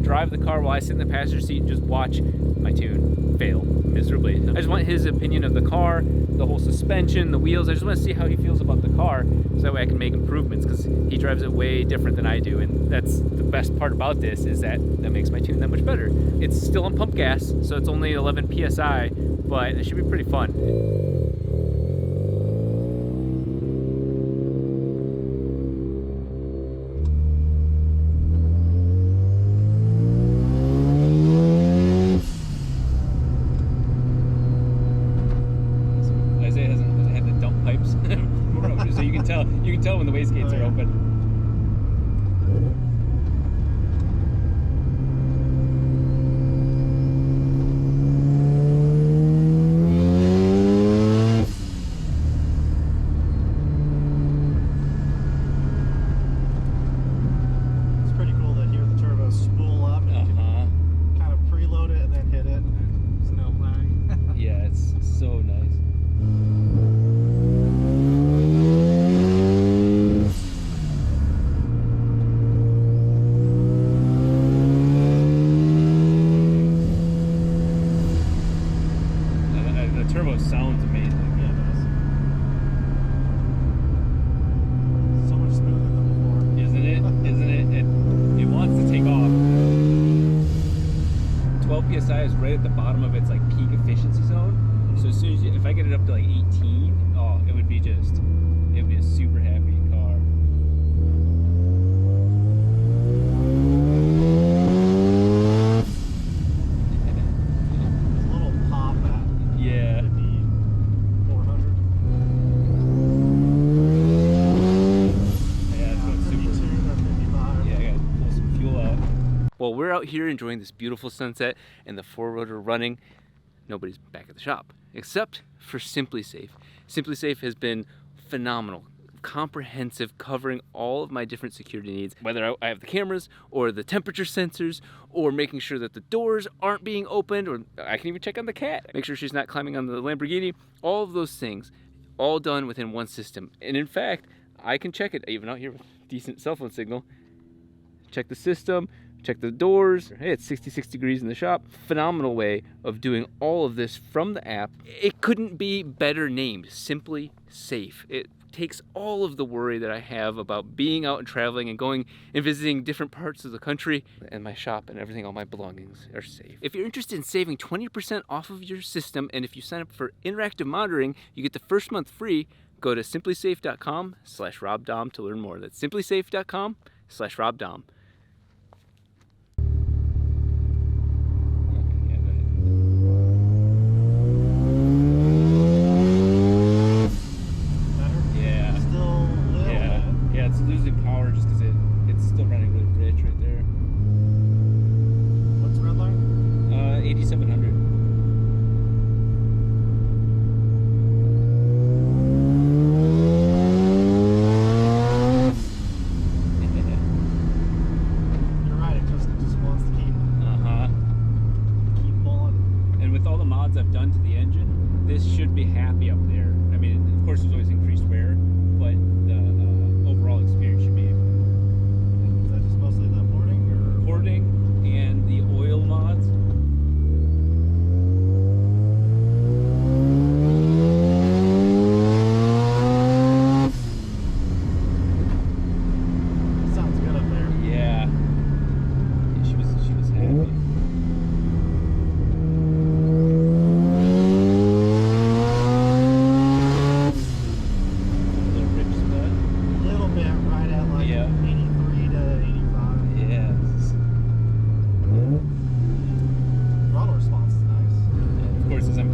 drive the car while I sit in the passenger seat and just watch my tune fail miserably. I just want his opinion of the car, the whole suspension, the wheels. I just want to see how he feels about the car, so that way I can make improvements, because he drives it way different than I do, and that's the best part about this, is that makes my tune that much better. It's still on pump gas, so it's only 11 PSI, but it should be pretty fun. So you can tell when the wastegates are open. It's pretty cool to hear the turbo spool up and you can kind of preload it and then hit it, and there's no lag. Yeah, it's so nice. Turbo sounds amazing. Yeah, it does. So much smoother than before. Isn't it? Isn't it? It wants to take off. 12 psi is right at the bottom of its like peak efficiency zone. So as soon as if I get it up to like 18, oh, it would be a super happy car. Well, we're out here enjoying this beautiful sunset and the 4-rotor running. Nobody's back at the shop, except for SimpliSafe. SimpliSafe has been phenomenal, comprehensive, covering all of my different security needs, whether I have the cameras or the temperature sensors, or making sure that the doors aren't being opened, or I can even check on the cat, make sure she's not climbing on the Lamborghini. All of those things, all done within one system. And in fact, I can check it even out here with decent cell phone signal. Check the system, check the doors. Hey, it's 66 degrees in the shop. Phenomenal way of doing all of this from the app. It couldn't be better named, SimpliSafe. It takes all of the worry that I have about being out and traveling and going and visiting different parts of the country, and my shop and everything, all my belongings are safe. If you're interested in saving 20% off of your system, and if you sign up for interactive monitoring, you get the first month free. Go to simplisafe.com/RobDahm to learn more. That's simplisafe.com/RobDahm. It's losing power just because it's still running really rich right there. What's the red line? 8700. You're right, it just wants to keep pulling. And with all the mods I've done to the engine, this should be happy up there. I mean, of course there's always increased wear, but the overall experience should be. Is that just mostly the porting, or porting and the oil mods? sounds good up there. Yeah. She was happy.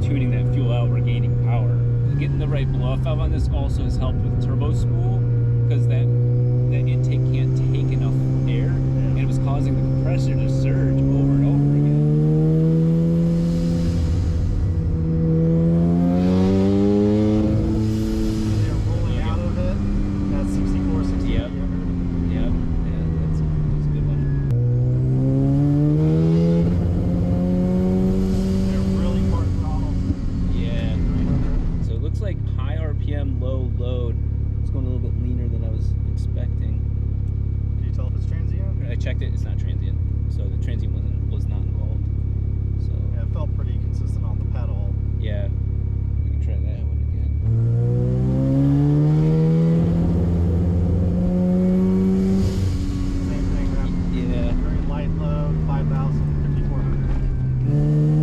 Tuning that fuel out, we're gaining power. Getting the right blow-off valve on this also has helped with turbo spool, because that intake can't take enough air, and it was causing the compressor to surge over and over again. They're rolling out of it. That's 64, 68. Yep. Yeah, that's a good one. Like high RPM, low load. It's going a little bit leaner than I was expecting. Can you tell if it's transient? I checked it, it's not transient. so the transient was not involved. So Yeah, it felt pretty consistent on the pedal. yeah, we can try that one again. Same thing, Yeah. very light load, 5,000, 5,400.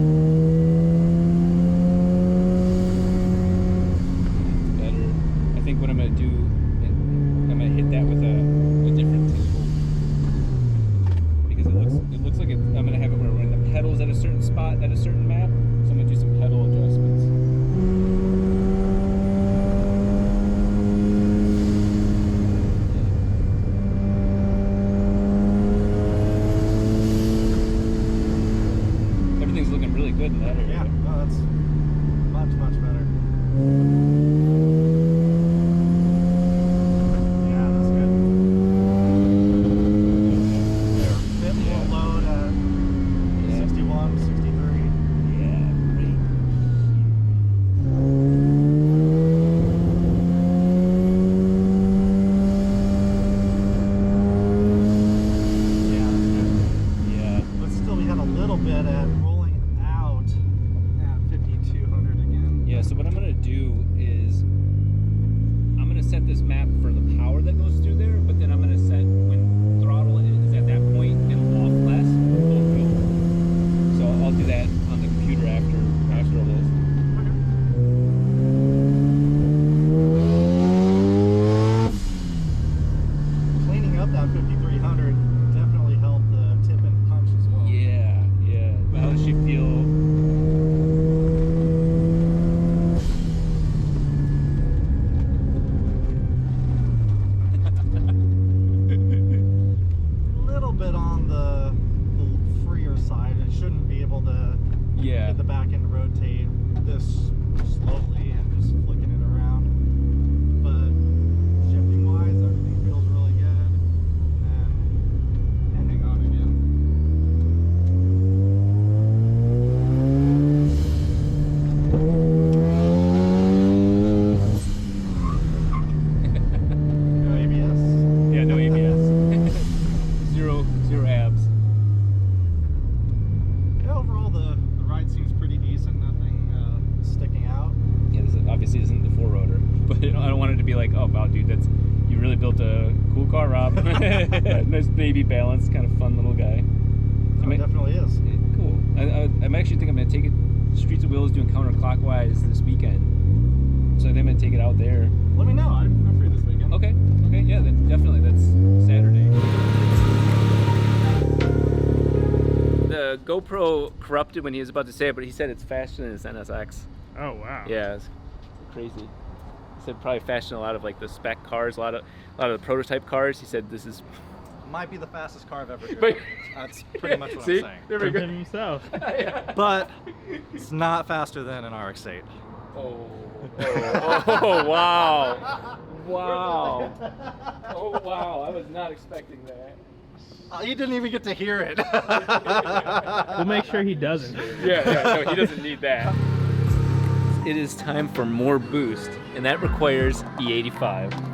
Better. I think what I'm gonna do, I'm gonna hit that with a different tempo because it looks like I'm gonna have it where we're in the pedals at a certain spot at a certain map. So I'm gonna do some pedal adjustments. Everything's looking really good in that area. Yeah, no, that's much, much better. Yeah, that's good. They're a bit more load at 61, 63. Yeah, great. Yeah, that's good. Yeah. But still, we had a little bit at rolling out at 5,200 again. Yeah, so what I'm gonna do is I'm gonna set this map for the power that goes through there, but then I'm gonna set when throttle is at that point and off less, full fuel. So I'll do that on the computer after all this. Cleaning up that 5,300 definitely helped the tip and punch as well. Yeah, yeah. But how does she feel? Little bit on the freer side. It shouldn't be able to Yeah. get the back end rotate this slowly and just flicking it around. But shifting wise, everything feels really good. And hang on again. No ABS. Yeah, no ABS. zero abs. Yeah, overall the ride seems pretty decent. Nothing sticking out. Yeah, this obviously isn't the 4-rotor, but I don't want it to be like, oh wow, dude, you really built a cool car, Rob. Nice baby balance, kind of fun little guy. It definitely is. Cool. I'm actually thinking I'm gonna take it Streets of Wheels doing counterclockwise this weekend. So I think I'm gonna take it out there. Let me know. I'm free this weekend. Okay. Yeah, then definitely. That's Saturday. The GoPro corrupted when he was about to say it, but he said it's faster than his NSX. Oh wow. Yeah, it's crazy. He said probably faster than a lot of like the spec cars, a lot of the prototype cars. He said this is. Might be the fastest car I've ever driven. But- That's pretty much what See? I'm saying. There we go. himself. But it's not faster than an RX-8. Oh, wow. Wow. Oh, wow. I was not expecting that. You didn't even get to hear it. We'll make sure he doesn't. Yeah, no, he doesn't need that. It is time for more boost, and that requires E85.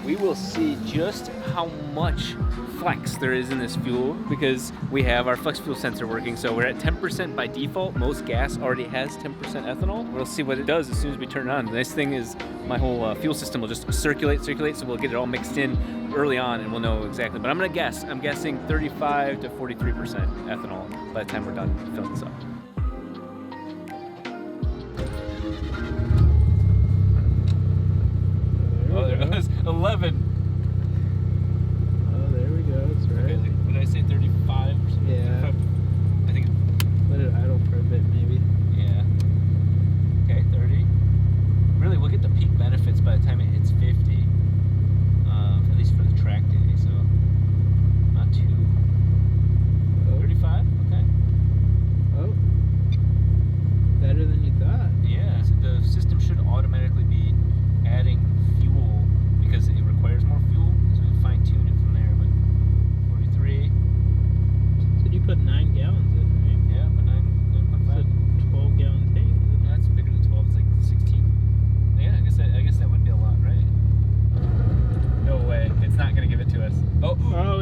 We will see just how much flex there is in this fuel because we have our flex fuel sensor working. So we're at 10% by default. Most gas already has 10% ethanol. We'll see what it does as soon as we turn it on. The nice thing is my whole fuel system will just circulate, so we'll get it all mixed in early on and we'll know exactly. But I'm gonna guess, I'm guessing 35 to 43% ethanol by the time we're done filling this up. Oh, there it goes. 11. Oh, there we go. It's right. Okay, did I say 35 or something? Yeah. 35? I think. Let it idle for a bit, maybe. Yeah. Okay, 30. Really, we'll get the peak benefits by the time it hits 50. At least for the track day, so not too. Oh. 35. Okay. Oh.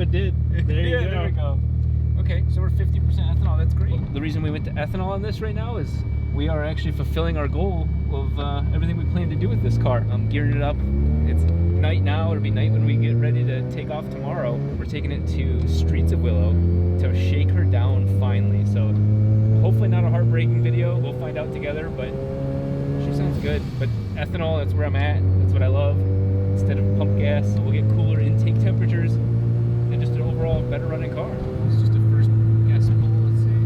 it did. There you Yeah, go. there we go. Okay, so we're 50% ethanol. That's great. The reason we went to ethanol on this right now is we are actually fulfilling our goal of everything we plan to do with this car. I'm gearing it up. It's night now. It'll be night when we get ready to take off tomorrow. We're taking it to Streets of Willow to shake her down finally. So hopefully not a heartbreaking video. We'll find out together, but she sounds good. But ethanol, that's where I'm at. That's what I love. Instead of pump gas, so we'll get cooler intake temperatures and just an overall better running car. It's just a first gas pull. Let's see.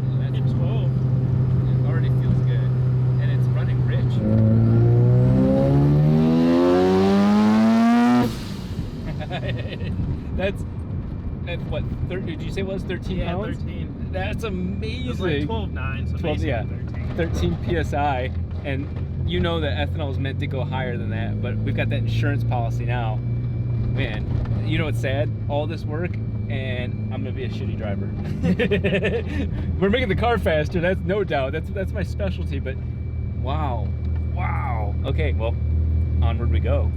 Oh, that's It's 12. It already feels good, and it's running rich. that's what? Did you say it was 13 Yeah, pounds? 13. That's amazing. It was like 12.9, so 12, yeah. 13. 13 psi, and you know that ethanol is meant to go higher than that, but we've got that insurance policy now. Man, you know what's sad? All this work, and I'm gonna be a shitty driver. We're making the car faster, that's no doubt. That's my specialty, but wow. Okay, well, onward we go.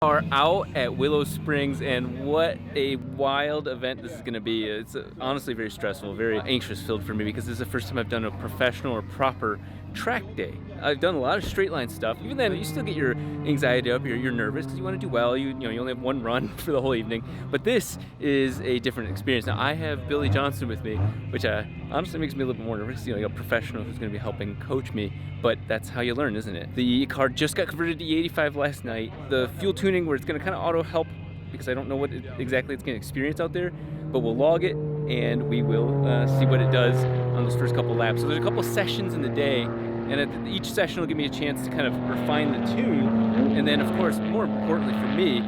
Are out at Willow Springs, and what a wild event this is going to be. It's honestly very stressful, very anxious filled for me, because this is the first time I've done a professional or proper track day. I've done a lot of straight line stuff. Even then, you still get your anxiety up, you're nervous because you want to do well. You know, you only have one run for the whole evening. But this is a different experience. Now, I have Billy Johnson with me, which honestly makes me a little bit more nervous. You know, a professional who's going to be helping coach me. But that's how you learn, isn't it? The car just got converted to E85 last night. The fuel tuning, where it's going to kind of auto help, because I don't know what exactly it's going to experience out there, but we'll log it and we will see what it does on those first couple laps. So there's a couple sessions in the day, and at each session will give me a chance to kind of refine the tune, and then of course, more importantly for me,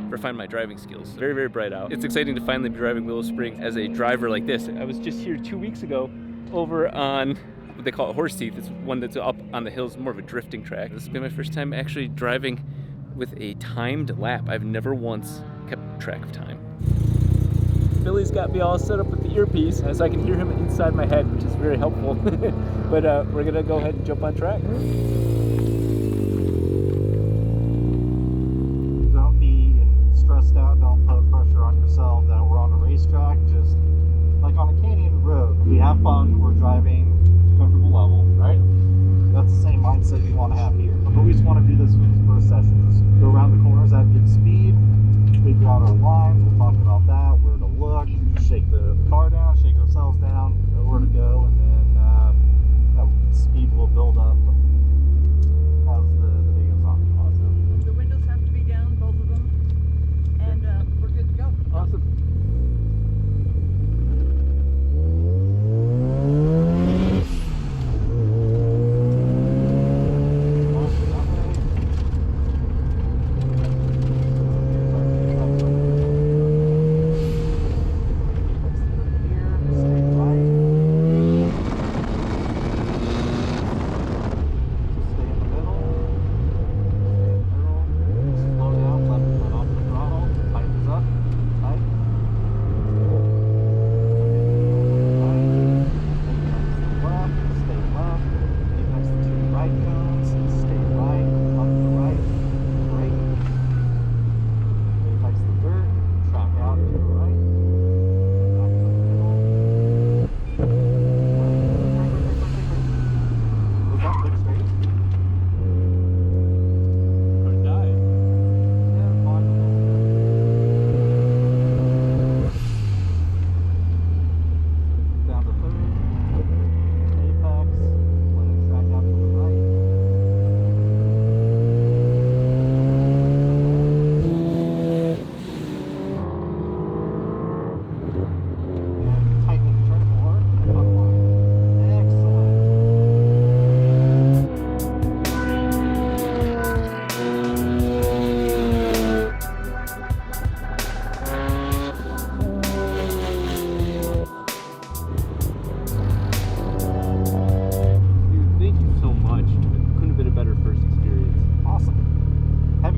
refine my driving skills. Very, very bright out. It's exciting to finally be driving Willow Springs as a driver like this. I was just here 2 weeks ago over on what they call it, Horse Teeth. It's one that's up on the hills, more of a drifting track. This has been my first time actually driving with a timed lap. I've never once kept track of time. Billy's got me all set up with the earpiece, so I can hear him inside my head, which is very helpful. But we're gonna go ahead and jump on track. Don't be stressed out. Don't put pressure on yourself that we're on a racetrack. Just like on a canyon road, we have fun. We're driving comfortable level, right? That's the same mindset you want to have here. But we just want to do this for this first session. Just go around the corners at good speed, figure out our lines. We'll talk about that.